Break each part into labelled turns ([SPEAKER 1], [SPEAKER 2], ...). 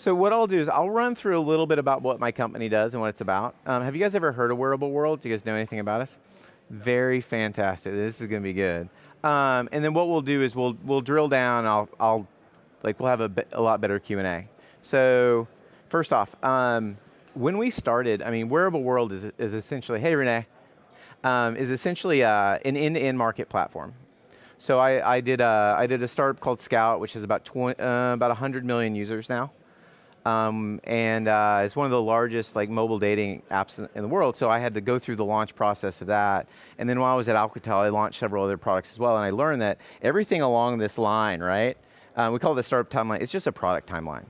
[SPEAKER 1] So what I'll do is I'll run through a little bit about what my company does and what it's about. Have you guys ever heard of Wearable World? Do you guys know anything about us? Very fantastic. This is going to be good. And then what we'll do is we'll drill down. We'll have a lot better Q&A. So first off, when we started, I mean, Wearable World is essentially, hey Renee, is essentially an end-to-end market platform. So I did a startup called Scout, which is about 100 million users now. It's one of the largest mobile dating apps in the world, so I had to go through the launch process of that. And then while I was at Alcatel, I launched several other products as well, and I learned that everything along this line, right, we call it the startup timeline, it's just a product timeline.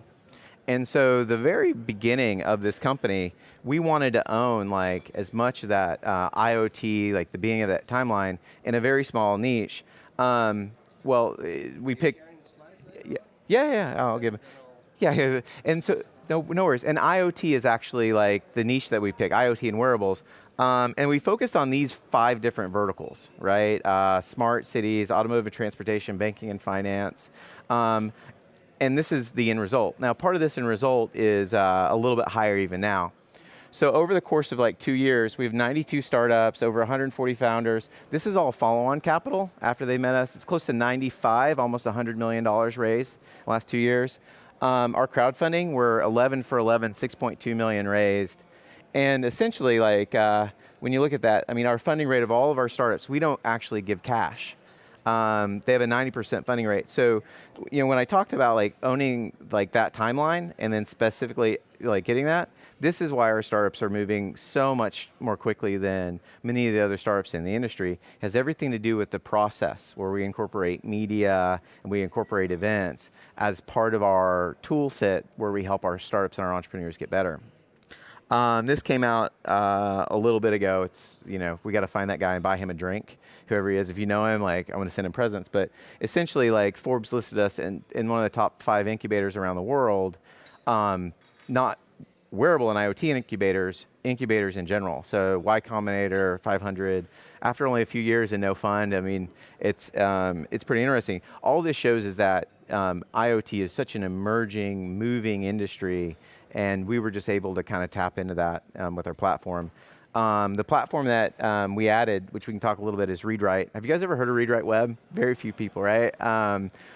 [SPEAKER 1] And so the very beginning of this company, we wanted to own as much of that IoT, the beginning of that timeline, in a very small niche. We picked, yeah, I'll give it. Yeah, and so, no worries. And IoT is actually the niche that we pick, IoT and wearables. And we focused on these 5 different verticals, right? Smart cities, automotive and transportation, banking and finance. And this is the end result. Now, part of this end result is a little bit higher even now. So over the course of 2 years, we have 92 startups, over 140 founders. This is all follow-on capital after they met us. It's close to 95, almost $100 million raised the last 2 years. Our crowdfunding, we're 11 for 11, 6.2 million raised. And essentially, when you look at that, I mean, our funding rate of all of our startups, we don't actually give cash. They have a 90% funding rate. So, when I talked about owning that timeline and then specifically getting that, this is why our startups are moving so much more quickly than many of the other startups in the industry. It has everything to do with the process where we incorporate media and we incorporate events as part of our tool set where we help our startups and our entrepreneurs get better. This came out a little bit ago. It's, we got to find that guy and buy him a drink, whoever he is. If you know him, I want to send him presents. But essentially, Forbes listed us in one of the top 5 incubators around the world, not wearable and IoT incubators in general. So Y Combinator, 500. After only a few years and no fund, I mean, it's pretty interesting. All this shows is that IoT is such an emerging, moving industry, and we were just able to kind of tap into that with our platform. The platform that we added, which we can talk a little bit, is ReadWrite. Have you guys ever heard of ReadWrite Web? Very few people, right?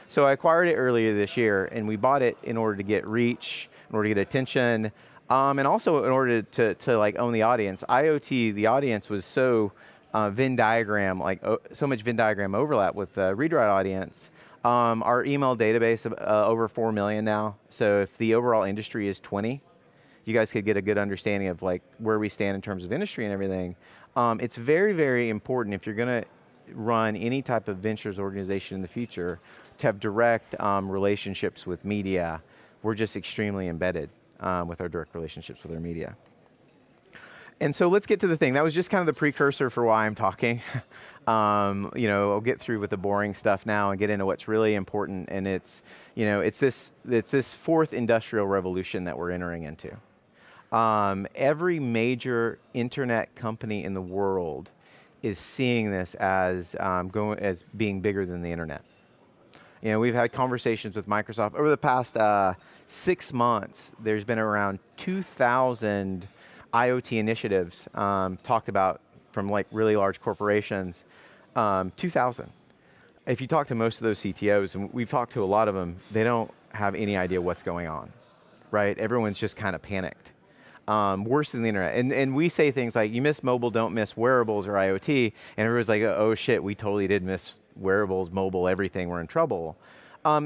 [SPEAKER 1] So I acquired it earlier this year, and we bought it in order to get reach, in order to get attention, and also in order to own the audience. IoT, the audience was so Venn diagram, so much Venn diagram overlap with the ReadWrite audience. Our email database, over 4 million now. So if the overall industry is 20, you guys could get a good understanding of where we stand in terms of industry and everything. It's very, very important if you're going to run any type of ventures organization in the future to have direct relationships with media. We're just extremely embedded with our direct relationships with our media. And so let's get to the thing. That was just kind of the precursor for why I'm talking. I'll get through with the boring stuff now and get into what's really important. And it's this 4th industrial revolution that we're entering into. Every major internet company in the world is seeing this as being bigger than the internet. We've had conversations with Microsoft over the past 6 months. There's been around 2,000 IoT initiatives talked about from really large corporations. 2,000. If you talk to most of those CTOs, and we've talked to a lot of them, they don't have any idea what's going on, right? Everyone's just kind of panicked. Worse than the internet. And we say things like, you miss mobile, don't miss wearables or IoT, and everyone's like, oh shit, we totally did miss wearables, mobile, everything, we're in trouble.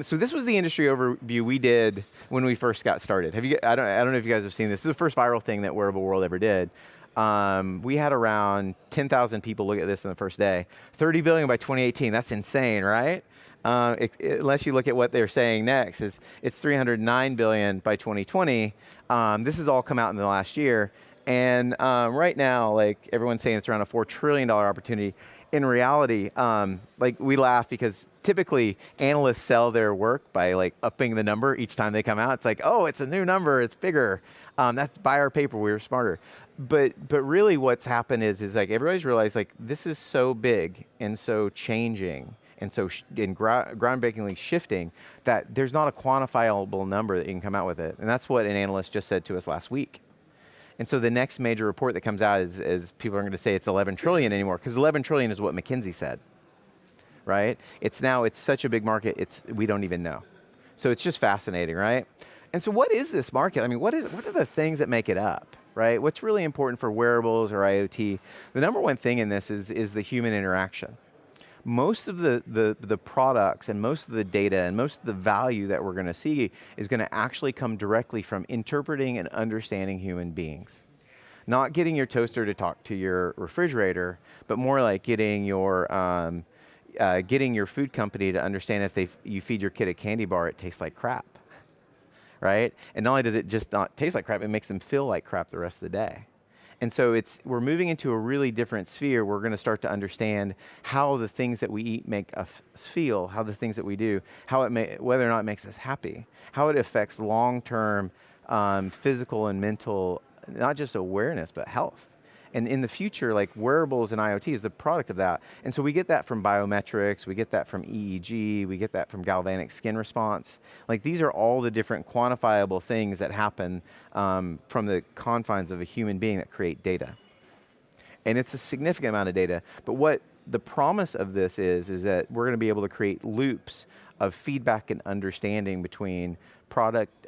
[SPEAKER 1] So this was the industry overview we did when we first got started. I don't know if you guys have seen this. This is the first viral thing that Wearable World ever did. We had around 10,000 people look at this in the first day. 30 billion by 2018, that's insane, right? Unless you look at what they're saying next, it's 309 billion by 2020. This has all come out in the last year. And right now, everyone's saying it's around a $4 trillion opportunity. In reality, we laugh because typically analysts sell their work by upping the number each time they come out. It's oh, it's a new number, it's bigger. That's buy our paper, we were smarter. But really what's happened is everybody's realized this is so big and so changing and so groundbreakingly shifting, that there's not a quantifiable number that you can come out with it. And that's what an analyst just said to us last week. And so the next major report that comes out is people are going to say it's 11 trillion anymore, because 11 trillion is what McKinsey said, right? It's such a big market, we don't even know. So it's just fascinating, right? And so what is this market? I mean, what are the things that make it up, right? What's really important for wearables or IoT? The number one thing in this is the human interaction. Most of the products and most of the data and most of the value that we're going to see is going to actually come directly from interpreting and understanding human beings. Not getting your toaster to talk to your refrigerator, but more like getting your food company to understand if you feed your kid a candy bar, it tastes like crap, right? And not only does it just not taste like crap, it makes them feel like crap the rest of the day. And so we're moving into a really different sphere. We're going to start to understand how the things that we eat make us feel, how the things that we do, whether or not it makes us happy, how it affects long-term physical and mental, not just awareness, but health. And in the future, like wearables and IoT is the product of that. And so we get that from biometrics, we get that from EEG, we get that from galvanic skin response. Like these are all the different quantifiable things that happen from the confines of a human being that create data. And it's a significant amount of data. But what the promise of this is that we're going to be able to create loops of feedback and understanding between product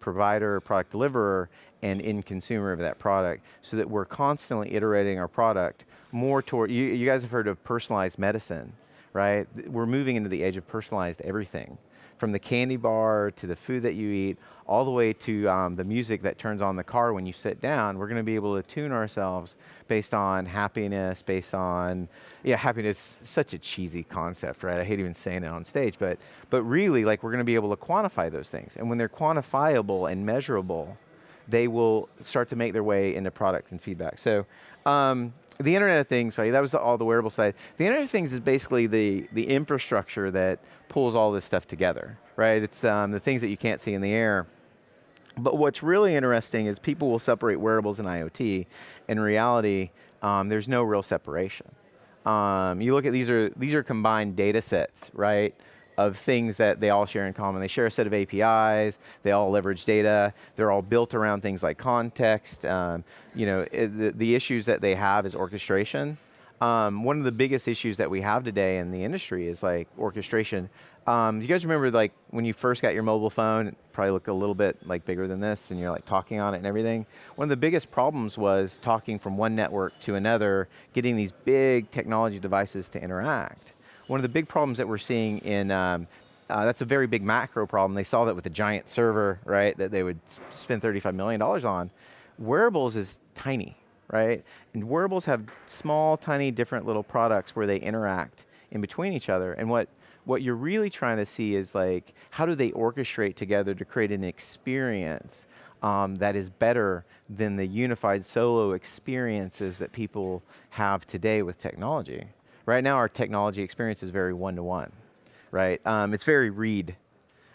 [SPEAKER 1] provider, product deliverer, and end consumer of that product, so that we're constantly iterating our product more toward, you guys have heard of personalized medicine, right? We're moving into the age of personalized everything. From the candy bar to the food that you eat, all the way to the music that turns on the car when you sit down. We're going to be able to tune ourselves based on happiness, happiness is such a cheesy concept, right? I hate even saying it on stage, but really, like, we're going to be able to quantify those things. And when they're quantifiable and measurable, they will start to make their way into product and feedback. So the Internet of Things, sorry, that was all the wearable side. The Internet of Things is basically the infrastructure that pulls all this stuff together, right? It's the things that you can't see in the air. But what's really interesting is people will separate wearables and IoT. In reality, there's no real separation. You look at these are combined data sets, right? Of things that they all share in common. They share a set of APIs, they all leverage data, they're all built around things like context. The issues that they have is orchestration. One of the biggest issues that we have today in the industry is like orchestration. You guys remember like when you first got your mobile phone, it probably looked a little bit like bigger than this and you're like talking on it and everything. One of the biggest problems was talking from one network to another, getting these big technology devices to interact. One of the big problems that we're seeing in, that's a very big macro problem. They saw that with the giant server, right, that they would spend $35 million on. Wearables is tiny, right? And wearables have small, tiny, different little products where they interact in between each other. And what you're really trying to see is like, how do they orchestrate together to create an experience that is better than the unified solo experiences that people have today with technology. Right now, our technology experience is very one-to-one, right? It's very read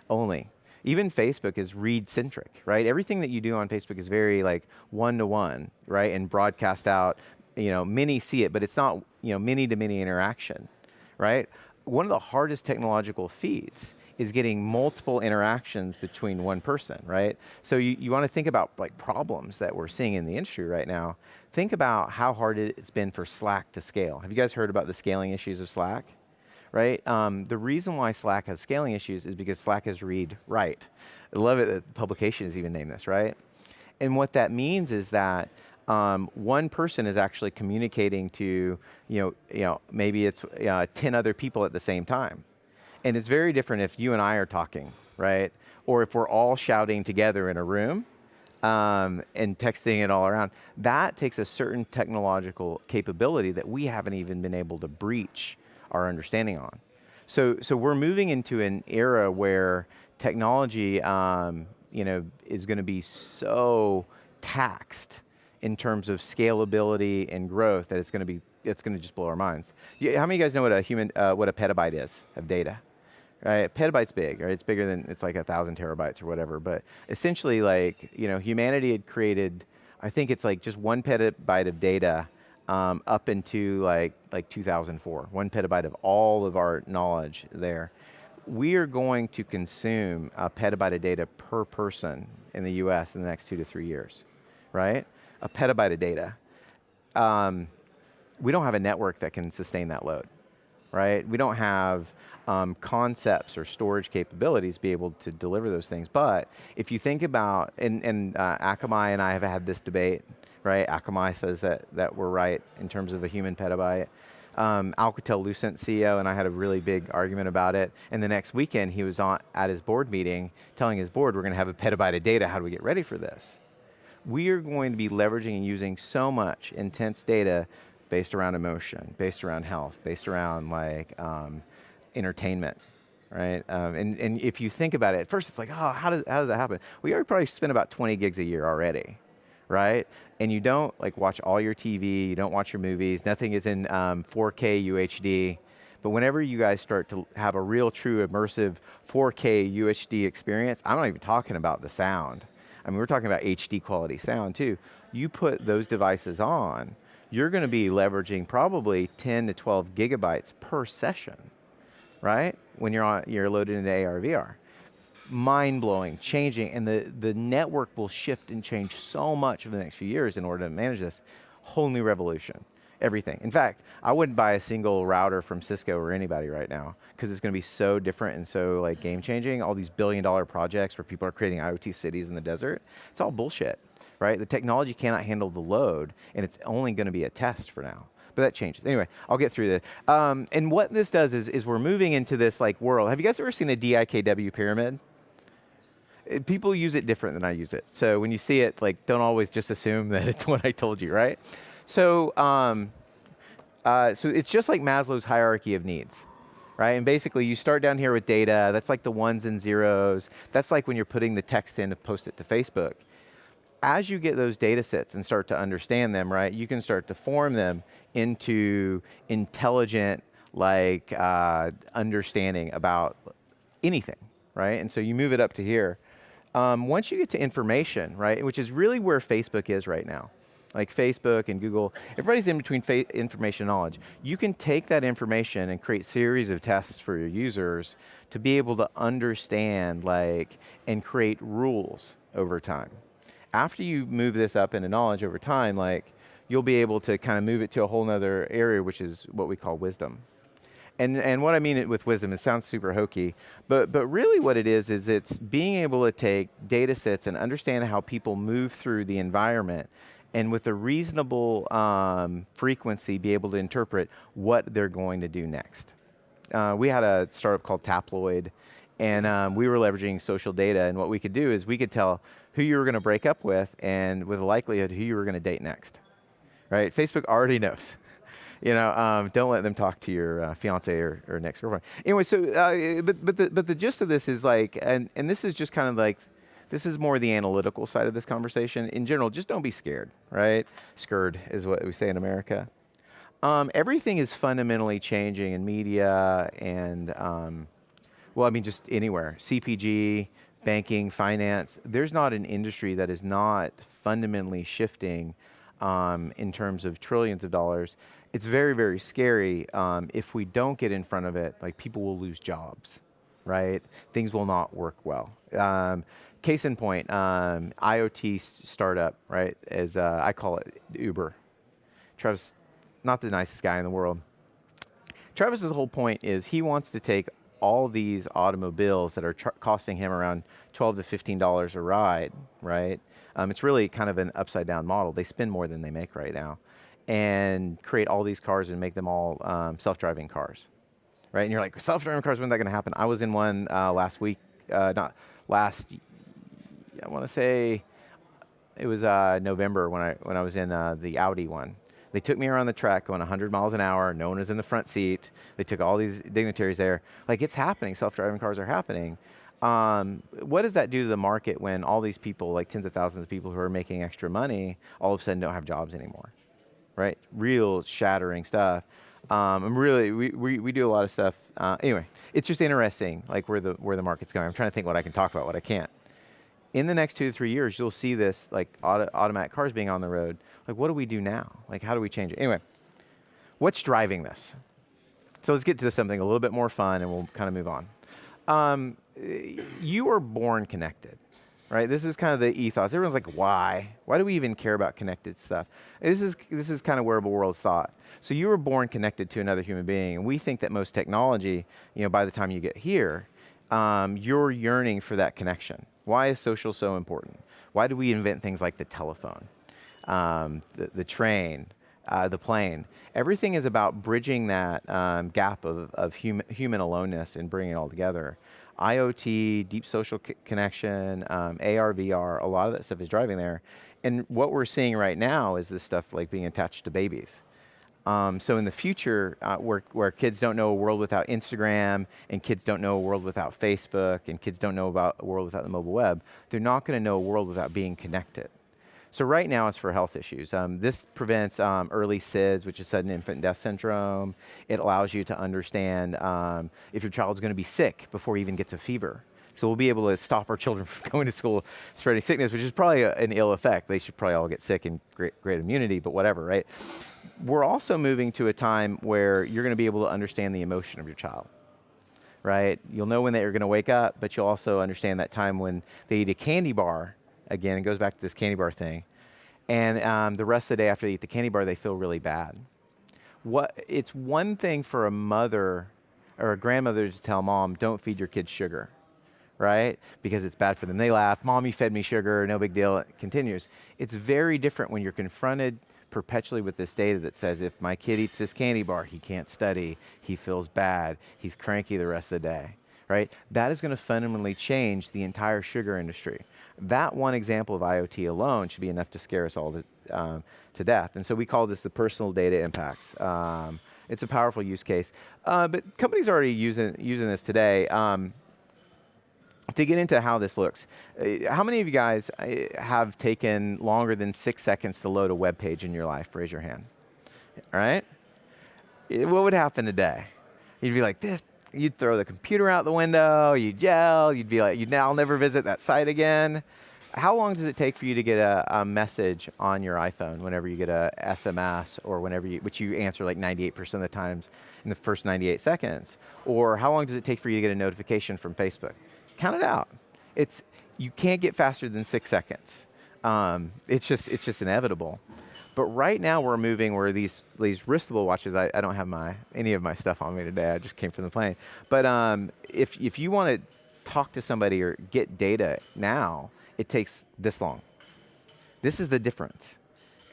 [SPEAKER 1] only. Even Facebook is read-centric, right? Everything that you do on Facebook is very like one-to-one, right? And broadcast out, many see it, but it's not, many-to-many interaction, right? One of the hardest technological feats is getting multiple interactions between one person, right? So you want to think about like problems that we're seeing in the industry right now. Think about how hard it's been for Slack to scale. Have you guys heard about the scaling issues of Slack? Right? The reason why Slack has scaling issues is because Slack is read-write. I love it that publication has even named this, right? And what that means is that one person is actually communicating to, maybe it's 10 other people at the same time. And it's very different if you and I are talking, right? Or if we're all shouting together in a room and texting it all around. That takes a certain technological capability that we haven't even been able to breach our understanding on. So we're moving into an era where technology, is going to be so taxed in terms of scalability and growth that it's going to just blow our minds. How many of you guys know what a petabyte is of data? Right, a petabyte's big, right? It's bigger than, it's like 1,000 terabytes or whatever. But essentially, like, humanity had created, I think it's like just 1 petabyte of data up into like 2004, 1 petabyte of all of our knowledge there. We are going to consume a petabyte of data per person in the US in the next 2 to 3 years, right? A petabyte of data. We don't have a network that can sustain that load, right? We don't have concepts or storage capabilities to be able to deliver those things. But if you think about, and Akamai and I have had this debate, right? Akamai says that we're right in terms of a human petabyte. Alcatel-Lucent CEO and I had a really big argument about it. And the next weekend he was at his board meeting telling his board, we're going to have a petabyte of data. How do we get ready for this? We are going to be leveraging and using so much intense data based around emotion, based around health, based around like entertainment, right? And if you think about it, at first it's like, oh, how does that happen? We already probably spend about 20 gigs a year already, right? And you don't like watch all your TV, you don't watch your movies, nothing is in 4K UHD. But whenever you guys start to have a real, true, immersive 4K UHD experience, I'm not even talking about the sound. I mean, we're talking about HD quality sound too. You put those devices on, you're going to be leveraging probably 10 to 12 gigabytes per session, right? When you're loaded into AR, VR. Mind-blowing, changing, and the network will shift and change so much over the next few years in order to manage this. Whole new revolution, everything. In fact, I wouldn't buy a single router from Cisco or anybody right now because it's going to be so different and so like game-changing. All these billion-dollar projects where people are creating IoT cities in the desert, it's all bullshit, right? The technology cannot handle the load, and it's only going to be a test for now. But that changes. Anyway, I'll get through this. And what this does is we're moving into this like world. Have you guys ever seen a DIKW pyramid? People use it different than I use it. So when you see it, like, don't always just assume that it's what I told you, right? So, so it's just like Maslow's hierarchy of needs, right? And basically you start down here with data, that's like the ones and zeros. That's like when you're putting the text in to post it to Facebook. As you get those data sets and start to understand them, right, you can start to form them into intelligent, like, understanding about anything, right? And so you move it up to here. Once you get to information, right, which is really where Facebook is right now, like Facebook and Google, everybody's in between information and knowledge. You can take that information and create series of tests for your users to be able to understand, like, and create rules over time. After you move this up into knowledge over time, like, you'll be able to kind of move it to a whole nother area, which is what we call wisdom. And what I mean with wisdom, it sounds super hokey, but really what it is it's being able to take data sets and understand how people move through the environment, and with a reasonable frequency be able to interpret what they're going to do next. We had a startup called Taploid, and we were leveraging social data, and what we could do is we could tell who you were going to break up with, and with a likelihood who you were going to date next, right? Facebook already knows. You know, don't let them talk to your fiance or next girlfriend. Anyway, so but the gist of this is like, and this is just kind of like, this is more the analytical side of this conversation. In general, just don't be scared, right? Scared is what we say in America. Everything is fundamentally changing in media and, well, I mean, just anywhere. CPG, banking, finance. There's not an industry that is not fundamentally shifting in terms of trillions of dollars. It's very, very scary if we don't get in front of it. Like, people will lose jobs, right? Things will not work well. Case in point, IoT startup, right? As I call it, Uber. Travis, not the nicest guy in the world. Travis's whole point is he wants to take all these automobiles that are costing him around $12 to $15 a ride, right? It's really kind of an upside down model. They spend more than they make right now, and create all these cars and make them all self-driving cars, right? And you're like, self-driving cars, when's that going to happen? I was in one last week, not last, I want to say it was November when I was in the Audi one. They took me around the track going 100 miles an hour. No one was in the front seat. They took all these dignitaries there. Like, it's happening. Self-driving cars are happening. What does that do to the market when all these people, like tens of thousands of people who are making extra money, all of a sudden don't have jobs anymore, right? Real shattering stuff. We do a lot of stuff. Anyway, it's just interesting, like where the market's going. I'm trying to think what I can talk about, what I can't. in the next 2 to 3 years, you'll see this like automatic cars being on the road. Like, what do we do now? Like, how do we change it? Anyway, what's driving this? So let's get to something a little bit more fun, and we'll kind of move on. You were born connected, right? This is kind of the ethos. Everyone's like, why? Why do we even care about connected stuff? This is kind of Wearable World's thought. So you were born connected to another human being, and we think that most technology, by the time you get here, you're yearning for that connection. Why is social so important? Why do we invent things like the telephone, the train, the plane? Everything is about bridging that gap of human aloneness and bringing it all together. IoT, deep social connection, AR, VR, a lot of that stuff is driving there. And what we're seeing right now is this stuff like being attached to babies. So in the future, where kids don't know a world without Instagram, and kids don't know a world without Facebook, and kids don't know about a world without the mobile web, they're not going to know a world without being connected. So right now it's for health issues. This prevents early SIDS, which is sudden infant death syndrome. It allows you to understand if your child's going to be sick before he even gets a fever. So we'll be able to stop our children from going to school spreading sickness, which is probably an ill effect. They should probably all get sick and great immunity, but whatever, right? We're also moving to a time where you're going to be able to understand the emotion of your child, right? You'll know when they're going to wake up, but you'll also understand that time when they eat a candy bar. Again, it goes back to this candy bar thing. And the rest of the day after they eat the candy bar, they feel really bad. It's one thing for a mother or a grandmother to tell mom, don't feed your kids sugar, right? Because it's bad for them. They laugh, Mom, you fed me sugar, no big deal, it continues. It's very different when you're confronted perpetually with this data that says if my kid eats this candy bar, he can't study, he feels bad, he's cranky the rest of the day, right? That is going to fundamentally change the entire sugar industry. That one example of IoT alone should be enough to scare us all to death. And so we call this the personal data impacts. It's a powerful use case. But companies are already using this today. To get into how this looks, how many of you guys have taken longer than 6 seconds to load a web page in your life? Raise your hand. All right? What would happen today? You'd be like, you'd throw the computer out the window, you'd yell, you'd be like, I'll never visit that site again. How long does it take for you to get a message on your iPhone whenever you get a SMS or which you answer like 98% of the times in the first 98 seconds? Or how long does it take for you to get a notification from Facebook? Count it out. You can't get faster than 6 seconds. It's just inevitable. But right now we're moving where these wristable watches, I don't have any of my stuff on me today. I just came from the plane. But if you want to talk to somebody or get data now, it takes this long. This is the difference.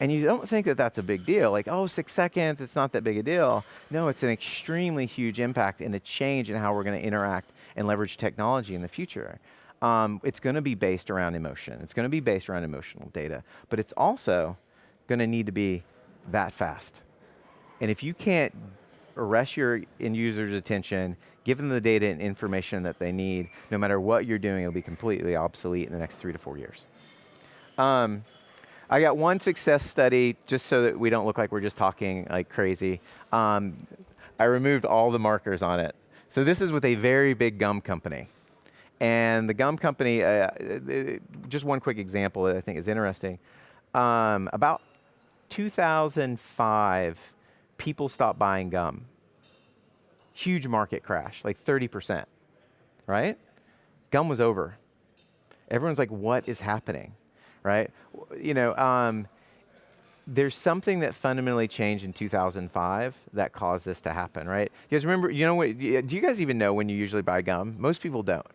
[SPEAKER 1] And you don't think that that's a big deal. Like, 6 seconds, it's not that big a deal. No, it's an extremely huge impact and a change in how we're going to interact and leverage technology in the future. It's going to be based around emotion. It's going to be based around emotional data. But it's also going to need to be that fast. And if you can't arrest your end user's attention, give them the data and information that they need, no matter what you're doing, it'll be completely obsolete in the next 3 to 4 years. I got one success study, just so that we don't look like we're just talking like crazy. I removed all the markers on it. So this is with a very big gum company. And the gum company, just one quick example that I think is interesting. About 2005, people stopped buying gum. Huge market crash, like 30%, right? Gum was over. Everyone's like, what is happening, right? There's something that fundamentally changed in 2005 that caused this to happen, right? You guys remember, do you guys even know when you usually buy gum? Most people don't.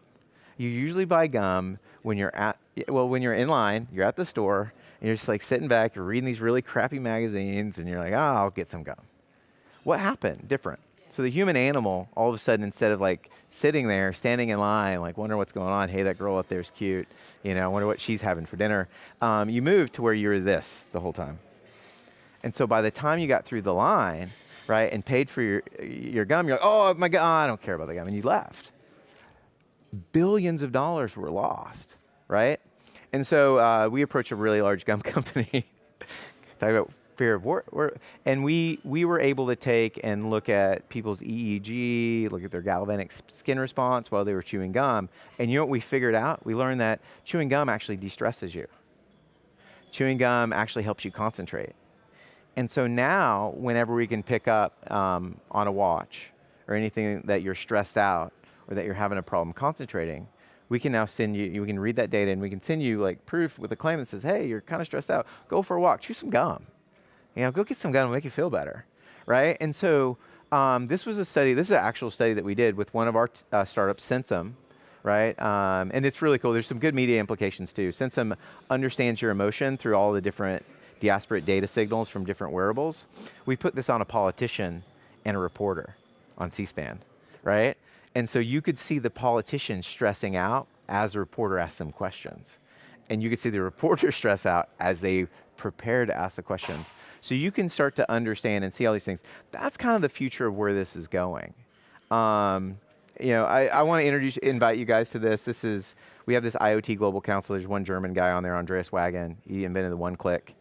[SPEAKER 1] You usually buy gum when you're in line, you're at the store, and you're just like sitting back, you're reading these really crappy magazines, and you're like, I'll get some gum. What happened? Different. So the human animal, all of a sudden, instead of like sitting there, standing in line, like wondering what's going on, hey, that girl up there's cute, I wonder what she's having for dinner, you moved to where you were this the whole time. And so by the time you got through the line, right, and paid for your gum, you're like, oh my God, I don't care about the gum, and you left. Billions of dollars were lost, right? And so we approached a really large gum company. Talk about Fear of and we were able to take and look at people's EEG, look at their galvanic skin response while they were chewing gum. And you know what we figured out? We learned that chewing gum actually de-stresses you. Chewing gum actually helps you concentrate. And so now, whenever we can pick up on a watch or anything that you're stressed out or that you're having a problem concentrating, we can now send you, we can read that data and we can send you like proof with a claim that says, hey, you're kind of stressed out, go for a walk, chew some gum. Go get some gum and make you feel better, right? And so this was a study, this is an actual study that we did with one of our startups, Sensum, right? And it's really cool. There's some good media implications too. Sensum understands your emotion through all the different disparate data signals from different wearables. We put this on a politician and a reporter on C-SPAN, right? And so you could see the politician stressing out as the reporter asked them questions. And you could see the reporter stress out as they prepare to ask the questions. So you can start to understand and see all these things. That's kind of the future of where this is going. I want to invite you guys to this. We have this IoT Global Council. There's one German guy on there, Andreas Wagen. He invented the one-click.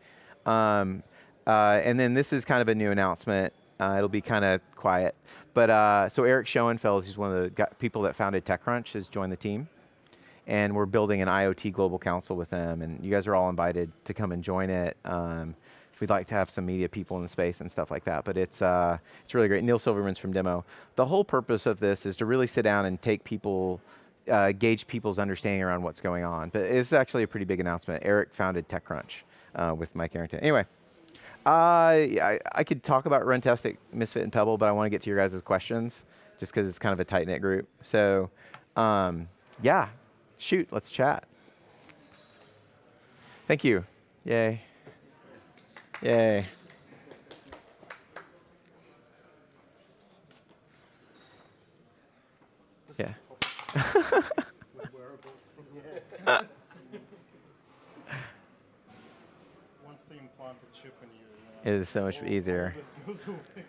[SPEAKER 1] And then this is kind of a new announcement. It'll be kind of quiet. But so Eric Schoenfeld, who's one of the people that founded TechCrunch, has joined the team. And we're building an IoT Global Council with them. And you guys are all invited to come and join it. We'd like to have some media people in the space and stuff like that, but it's really great. Neil Silverman's from Demo. The whole purpose of this is to really sit down and take people, gauge people's understanding around what's going on. But it's actually a pretty big announcement. Eric founded TechCrunch with Mike Arrington. Anyway, I could talk about Runtastic, Misfit, and Pebble, but I want to get to your guys' questions just because it's kind of a tight-knit group. So yeah, shoot, let's chat. Thank you. Yay. Yay. Yeah.
[SPEAKER 2] Once they implant a chip in you,
[SPEAKER 1] it is so much easier.
[SPEAKER 2] All this goes away.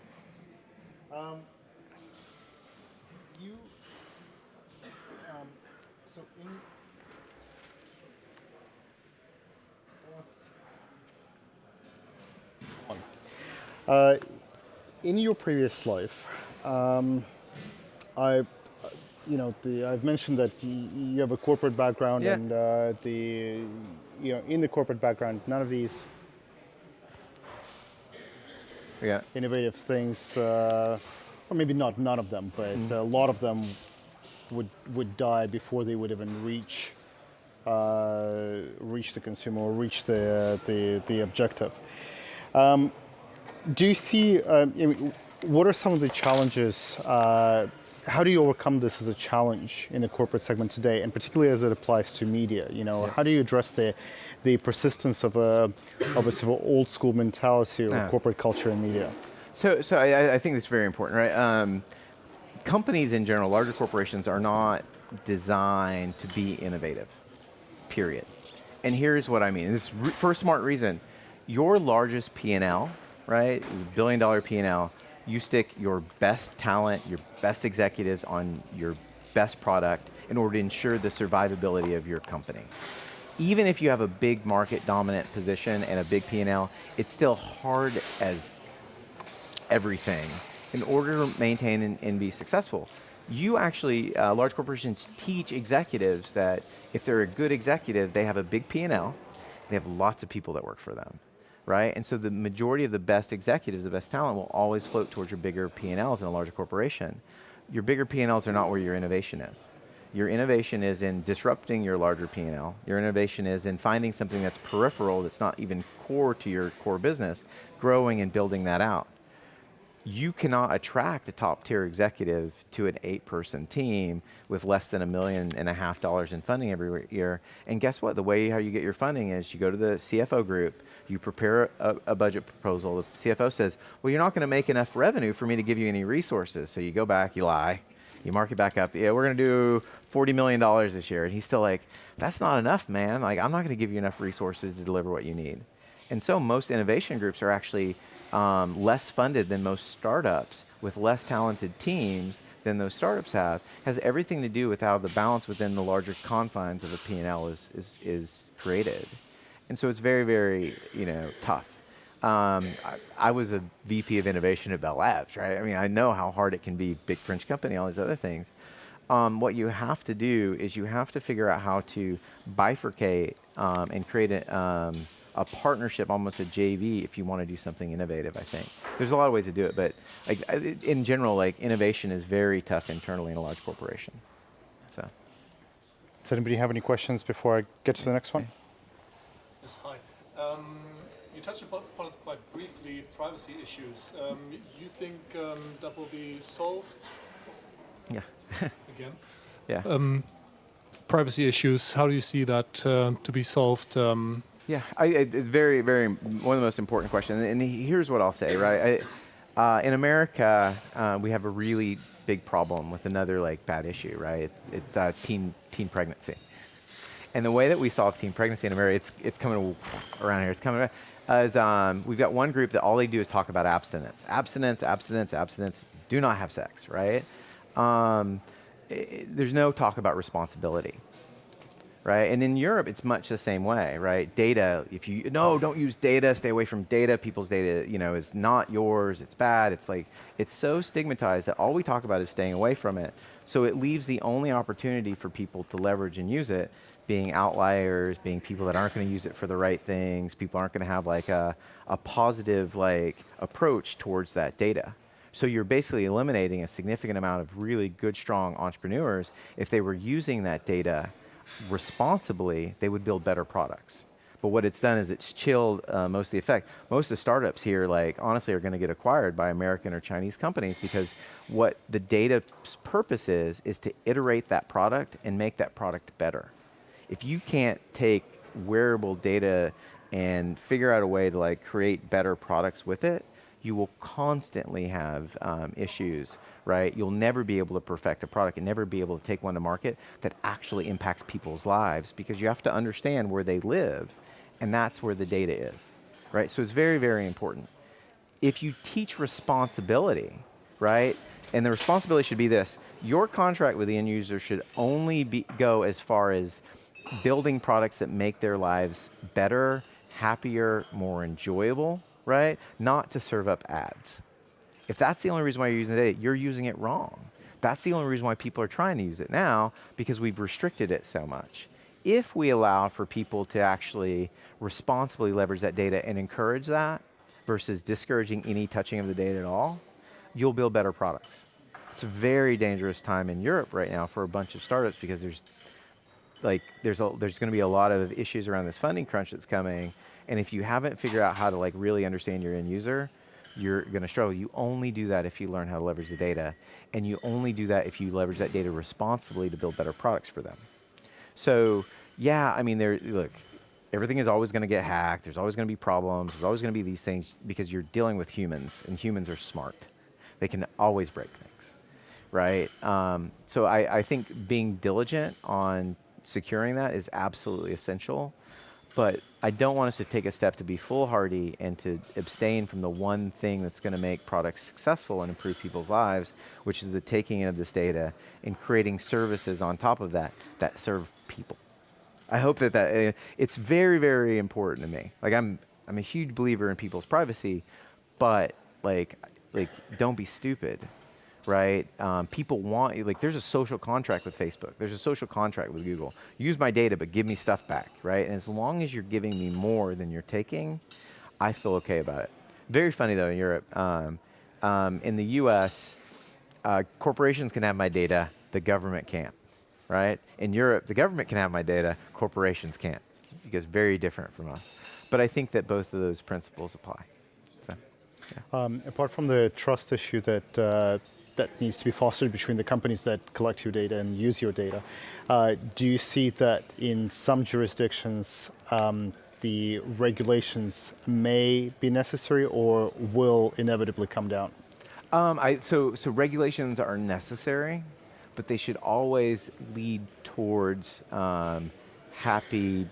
[SPEAKER 2] So in your previous life, I've mentioned that you have a corporate background,
[SPEAKER 1] yeah.
[SPEAKER 2] And in the corporate background, none of these innovative things, or maybe not none of them, but a lot of them would die before they would even reach the consumer or reach the objective. Do you see, what are some of the challenges, how do you overcome this as a challenge in the corporate segment today, and particularly as it applies to media? How do you address the persistence of a sort of old school mentality or corporate culture in media?
[SPEAKER 1] So I think it's very important, right? Companies in general, larger corporations, are not designed to be innovative, period. And here's what I mean. This for a smart reason. Your largest P&L, right, $1 billion P&L, you stick your best talent, your best executives on your best product in order to ensure the survivability of your company. Even if you have a big market dominant position and a big P&L, it's still hard as everything in order to maintain and be successful. You actually, large corporations teach executives that if they're a good executive, they have a big P&L, they have lots of people that work for them. Right? And so the majority of the best executives, the best talent, will always float towards your bigger P&Ls in a larger corporation. Your bigger P&Ls are not where your innovation is. Your innovation is in disrupting your larger P&L. Your innovation is in finding something that's peripheral, that's not even core to your core business, growing and building that out. You cannot attract a top tier executive to an 8-person team with less than $1.5 million in funding every year. And guess what? The way how you get your funding is you go to the CFO group, you prepare a budget proposal. The CFO says, well, you're not going to make enough revenue for me to give you any resources. So you go back, you lie, you mark it back up. Yeah, we're going to do $40 million this year. And he's still like, that's not enough, man. Like, I'm not going to give you enough resources to deliver what you need. And so most innovation groups are actually less funded than most startups with less talented teams than those startups have. Has everything to do with how the balance within the larger confines of a P&L is created. And so it's very, very tough. I was a VP of innovation at Bell Labs, right? I mean, I know how hard it can be, big French company, all these other things. What you have to do is you have to figure out how to bifurcate and create a partnership, almost a JV, if you want to do something innovative. I think there's a lot of ways to do it, but like in general, like innovation is very tough internally in a large corporation. So,
[SPEAKER 2] Does anybody have any questions before I get to the next one?
[SPEAKER 3] Yes, hi. You touched upon it quite briefly, privacy issues. You think that will be solved
[SPEAKER 1] yeah,
[SPEAKER 3] again?
[SPEAKER 1] yeah.
[SPEAKER 3] Privacy issues, how do you see that to be solved?
[SPEAKER 1] Yeah, it's very, very one of the most important questions. And here's what I'll say, right? In America, we have a really big problem with another like bad issue, right? It's teen pregnancy. And the way that we solve teen pregnancy in America, it's coming around here. It's coming as we've got one group that all they do is talk about abstinence, abstinence, abstinence, abstinence. Do not have sex, right? There's no talk about responsibility. Right, and in Europe, it's much the same way, right? Data, if you, no, don't use data, stay away from data. People's data, is not yours, it's bad. It's like, it's so stigmatized that all we talk about is staying away from it. So it leaves the only opportunity for people to leverage and use it being outliers, being people that aren't gonna use it for the right things. People aren't gonna have like a positive like approach towards that data. So you're basically eliminating a significant amount of really good, strong entrepreneurs. If they were using that data responsibly, they would build better products. But what it's done is it's chilled most of the effect. Most of the startups here, like honestly, are going to get acquired by American or Chinese companies because what the data's purpose is to iterate that product and make that product better. If you can't take wearable data and figure out a way to like create better products with it, you will constantly have issues, right? You'll never be able to perfect a product and never be able to take one to market that actually impacts people's lives because you have to understand where they live, and that's where the data is, right? So it's very, very important. If you teach responsibility, right? And the responsibility should be this: your contract with the end user should only go as far as building products that make their lives better, happier, more enjoyable, right? Not to serve up ads. If that's the only reason why you're using the data, you're using it wrong. That's the only reason why people are trying to use it now, because we've restricted it so much. If we allow for people to actually responsibly leverage that data and encourage that versus discouraging any touching of the data at all, you'll build better products. It's a very dangerous time in Europe right now for a bunch of startups because there's going to be a lot of issues around this funding crunch that's coming. And if you haven't figured out how to like really understand your end user, you're going to struggle. You only do that if you learn how to leverage the data, and you only do that if you leverage that data responsibly to build better products for them. So yeah, I mean, look, everything is always going to get hacked. There's always going to be problems. There's always going to be these things because you're dealing with humans, and humans are smart. They can always break things, right? So I think being diligent on securing that is absolutely essential. But I don't want us to take a step to be foolhardy and to abstain from the one thing that's going to make products successful and improve people's lives, which is the taking in of this data and creating services on top of that that serve people. I hope that it's very, very important to me. Like I'm a huge believer in people's privacy, but like don't be stupid. Right? People want, like there's a social contract with Facebook. There's a social contract with Google. Use my data, but give me stuff back, right? And as long as you're giving me more than you're taking, I feel okay about it. Very funny though in Europe. In the US, corporations can have my data, the government can't, right? In Europe, the government can have my data, corporations can't, because very different from us. But I think that both of those principles apply. So, yeah.
[SPEAKER 2] Apart from the trust issue that needs to be fostered between the companies that collect your data and use your data, do you see that in some jurisdictions the regulations may be necessary or will inevitably come down?
[SPEAKER 1] So regulations are necessary, but they should always lead towards happy,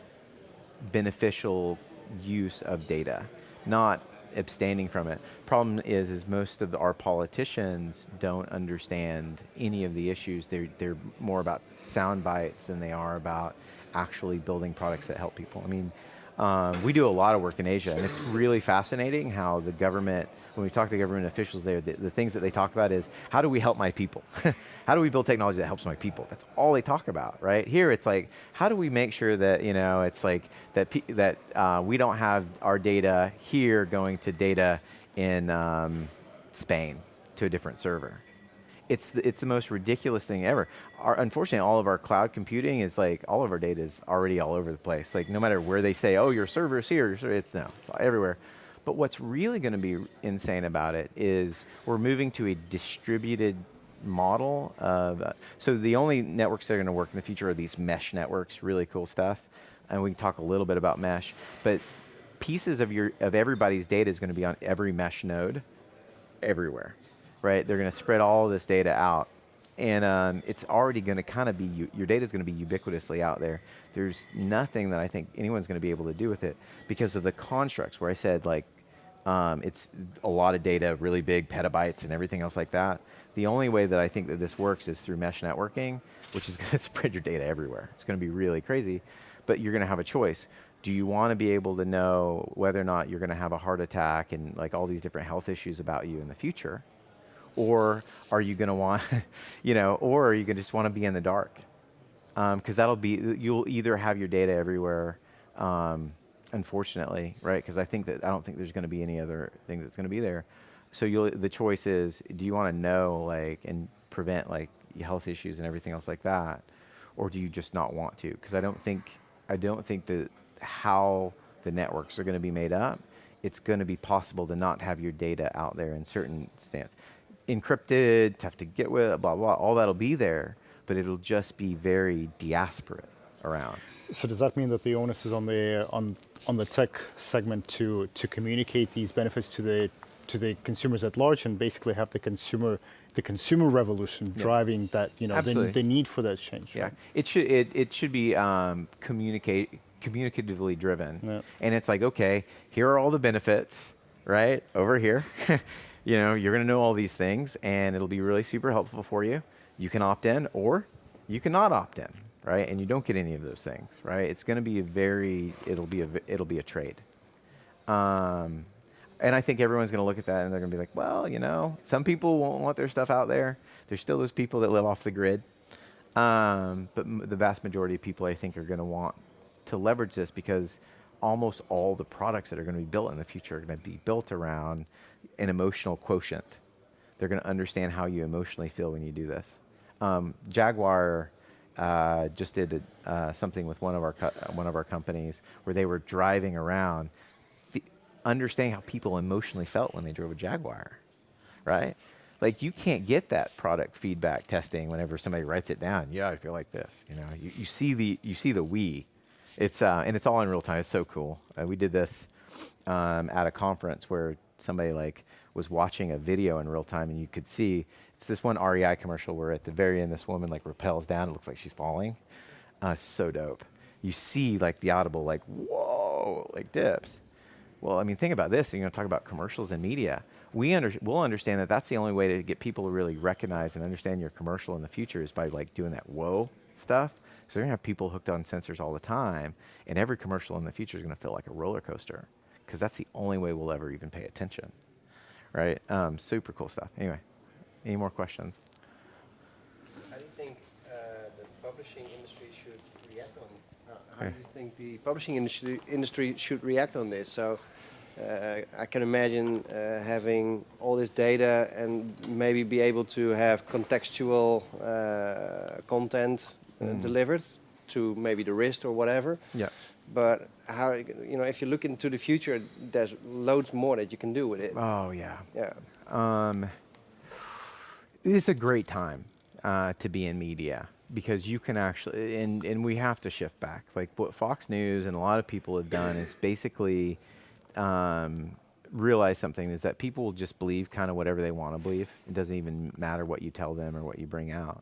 [SPEAKER 1] beneficial use of data, not abstaining from it. Problem is most of our politicians don't understand any of the issues. They're more about sound bites than they are about actually building products that help people. I mean, We do a lot of work in Asia, and it's really fascinating how the government, when we talk to government officials there, the things that they talk about is, how do we help my people? How do we build technology that helps my people? That's all they talk about, right? Here it's like, how do we make sure that, it's like, that we don't have our data here going to data in Spain to a different server. It's the most ridiculous thing ever. Unfortunately, all of our cloud computing is like, all of our data is already all over the place. Like no matter where they say, oh, your server's here, it's everywhere. But what's really going to be insane about it is we're moving to a distributed model of, so the only networks that are going to work in the future are these mesh networks, really cool stuff. And we can talk a little bit about mesh, but pieces of everybody's data is going to be on every mesh node everywhere. Right, they're going to spread all this data out, and it's already going to kind of be, your data is going to be ubiquitously out there. There's nothing that I think anyone's going to be able to do with it because of the constructs where I said like, it's a lot of data, really big petabytes and everything else like that. The only way that I think that this works is through mesh networking, which is going to spread your data everywhere. It's going to be really crazy, but you're going to have a choice. Do you want to be able to know whether or not you're going to have a heart attack and like all these different health issues about you in the future? Or are you going to want, or are you going to just want to be in the dark? Because you'll either have your data everywhere, unfortunately, right? Because I don't think there's going to be any other thing that's going to be there. So the choice is, do you want to know and prevent health issues and everything else like that, or do you just not want to? Because I don't think that how the networks are going to be made up, it's going to be possible to not have your data out there in certain stance. Encrypted, tough to get with, blah, blah, all that'll be there, but it'll just be very disparate around.
[SPEAKER 2] So does that mean that the onus is on the tech segment to communicate these benefits to the consumers at large and basically have the consumer revolution driving that, the need for that change?
[SPEAKER 1] Yeah,
[SPEAKER 2] right?
[SPEAKER 1] it should be communicatively driven. Yeah. And it's like, okay, here are all the benefits, right, over here. You're going to know all these things, and it'll be really super helpful for you. You can opt in, or you cannot opt in, right? And you don't get any of those things, right? It's going to be it'll be a trade. And I think everyone's going to look at that, and they're going to be like, well, some people won't want their stuff out there. There's still those people that live off the grid. But the vast majority of people, I think, are going to want to leverage this because almost all the products that are going to be built in the future are going to be built around an emotional quotient. They're going to understand how you emotionally feel when you do this. Jaguar just did something with one of our companies where they were driving around, understanding how people emotionally felt when they drove a Jaguar, right? Like you can't get that product feedback testing whenever somebody writes it down. Yeah, I feel like this. You see the we. It's and it's all in real time. It's so cool. We did this at a conference where somebody was watching a video in real time, and you could see it's this one REI commercial where at the very end this woman rappels down. It looks like she's falling. So dope. You see the audible whoa dips. Well, I mean, think about this. Talk about commercials and media. We'll understand that that's the only way to get people to really recognize and understand your commercial in the future is by doing that whoa stuff. So they're gonna have people hooked on sensors all the time, and every commercial in the future is gonna feel like a roller coaster because that's the only way we'll ever even pay attention, right? Super cool stuff. Anyway, any more questions?
[SPEAKER 4] How do you think the publishing industry should react on? How do you think the publishing industry should react on this? So I can imagine having all this data and maybe be able to have contextual content delivered to maybe the wrist or whatever.
[SPEAKER 1] Yeah.
[SPEAKER 4] But how if you look into the future, there's loads more that you can do with it.
[SPEAKER 1] Oh yeah.
[SPEAKER 4] Yeah.
[SPEAKER 1] It's a great time to be in media because you can actually, and we have to shift back. What Fox News and a lot of people have done is basically realize something is that people will just believe kind of whatever they want to believe. It doesn't even matter what you tell them or what you bring out.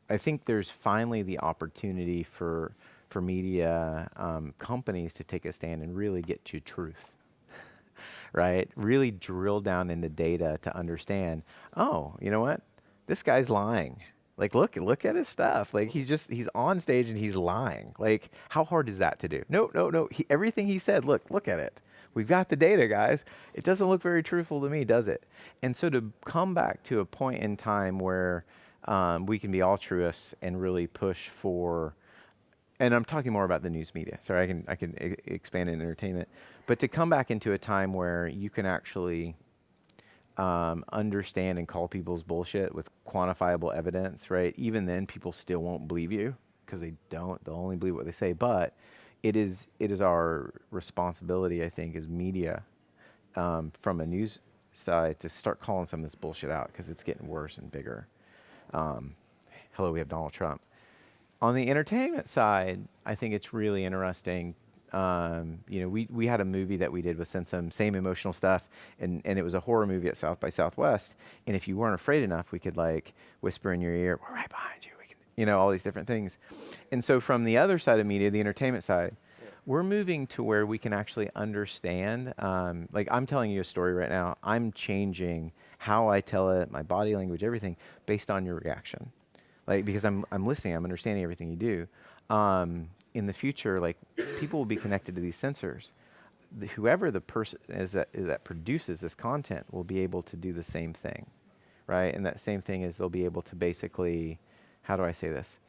[SPEAKER 1] I think there's finally the opportunity for media companies to take a stand and really get to truth, right? Really drill down into data to understand, oh, you know what? This guy's lying. Like, look at his stuff. Like, he's on stage and he's lying. Like, how hard is that to do? No. Everything he said, look at it. We've got the data, guys. It doesn't look very truthful to me, does it? And so to come back to a point in time where we can be altruists and really push for, and I'm talking more about the news media. Sorry, I can expand in entertainment, but to come back into a time where you can actually understand and call people's bullshit with quantifiable evidence, right? Even then, people still won't believe you because they don't. They'll only believe what they say. But it is our responsibility, I think, as media, from a news side, to start calling some of this bullshit out because it's getting worse and bigger. Hello, we have Donald Trump. On the entertainment side, I think it's really interesting. We had a movie that we did with some same emotional stuff, and it was a horror movie at South by Southwest. And if you weren't afraid enough, we could like whisper in your ear, "We're right behind you." We can, all these different things. And so from the other side of media, the entertainment side, we're moving to where we can actually understand. Like I'm telling you a story right now. I'm changing how I tell it, my body language, everything based on your reaction. Like because I'm listening, I'm understanding everything you do. In the future, like people will be connected to these sensors. Whoever the person is that produces this content will be able to do the same thing, right? And that same thing is they'll be able to basically, how do I say this?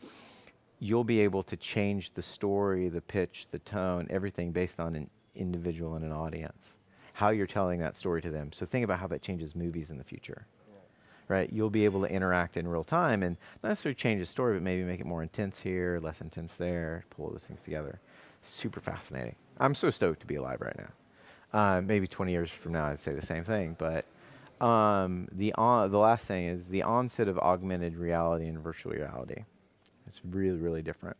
[SPEAKER 1] You'll be able to change the story, the pitch, the tone, everything based on an individual and an audience. How you're telling that story to them. So think about how that changes movies in the future. Right, you'll be able to interact in real time and not necessarily change the story, but maybe make it more intense here, less intense there, pull those things together. Super fascinating. I'm so stoked to be alive right now. Maybe 20 years from now, I'd say the same thing. But the last thing is the onset of augmented reality and virtual reality. It's really, really different.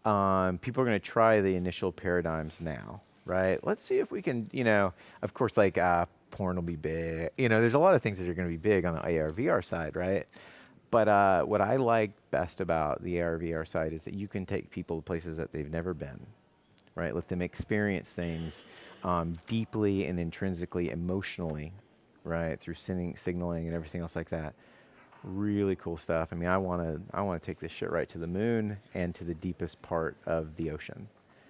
[SPEAKER 1] People are going to try the initial paradigms now, right? Let's see if we can, of course, like porn will be big. There's a lot of things that are going to be big on the AR VR side, right? But what I like best about the AR VR side is that you can take people to places that they've never been, right? Let them experience things deeply and intrinsically, emotionally, right? Through signaling and everything else like that. Really cool stuff. I mean, I want to take this shit right to the moon and to the deepest part of the ocean,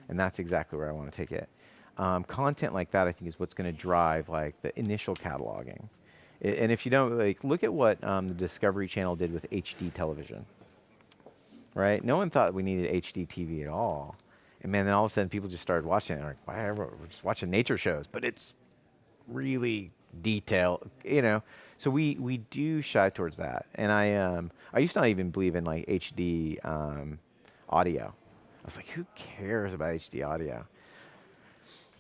[SPEAKER 1] and that's exactly where I want to take it. Content like that, I think, is what's going to drive like the initial cataloging. And if you don't, like, look at what the Discovery Channel did with HD television, right? No one thought we needed HD TV at all. And man, then all of a sudden people just started watching it. Like, whatever, we're just watching nature shows, but it's really detailed, So we do shy towards that. And I used to not even believe in like HD audio. I was like, who cares about HD audio?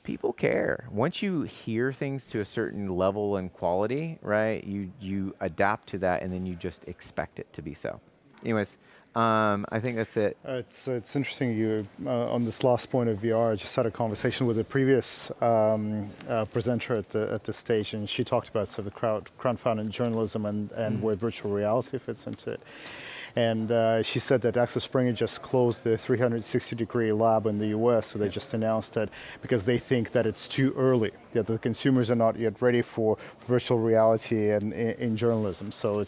[SPEAKER 1] People care. Once you hear things to a certain level and quality, right, you adapt to that and then you just expect it to be so. Anyways, I think that's it.
[SPEAKER 2] It's interesting you on this last point of VR. I just had a conversation with a previous presenter at the stage, and she talked about sort of crowdfunding journalism and where virtual reality fits into it. And she said that Axel Springer just closed the 360-degree lab in the US, so they just announced that because they think that it's too early, that the consumers are not yet ready for virtual reality and in journalism. So I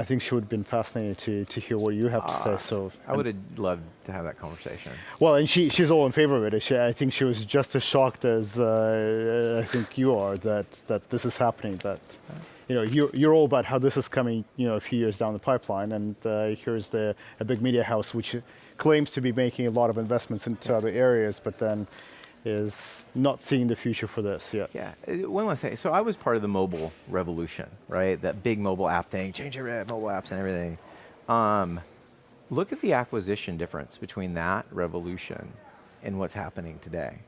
[SPEAKER 2] think she would have been fascinated to hear what you have to say. So
[SPEAKER 1] I would have loved to have that conversation.
[SPEAKER 2] Well, and she's all in favor of it. I think she was just as shocked as I think you are that this is happening. That you're all about how this is coming, a few years down the pipeline, and here's a big media house which claims to be making a lot of investments into other areas, but then is not seeing the future for this yet.
[SPEAKER 1] Yeah, one last thing. So I was part of the mobile revolution, right? That big mobile app thing, change mobile apps and everything. Look at the acquisition difference between that revolution and what's happening today.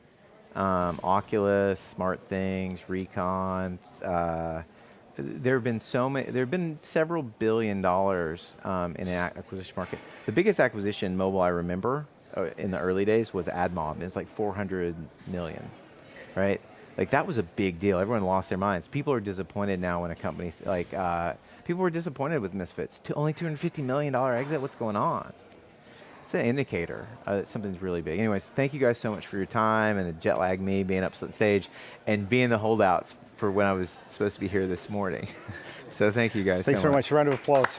[SPEAKER 1] Oculus, SmartThings, Recon. There have been several $1 billion in an acquisition market. The biggest acquisition mobile I remember in the early days was AdMob. It was like 400 million, right? Like that was a big deal. Everyone lost their minds. People are disappointed now when a company like people were disappointed with Misfits. Only $250 million exit. What's going on? It's an indicator that something's really big. Anyways, thank you guys so much for your time and the jet lag me being up on stage and being the holdouts for when I was supposed to be here this morning. So thank you guys
[SPEAKER 2] Thanks
[SPEAKER 1] so
[SPEAKER 2] very much. A round of applause.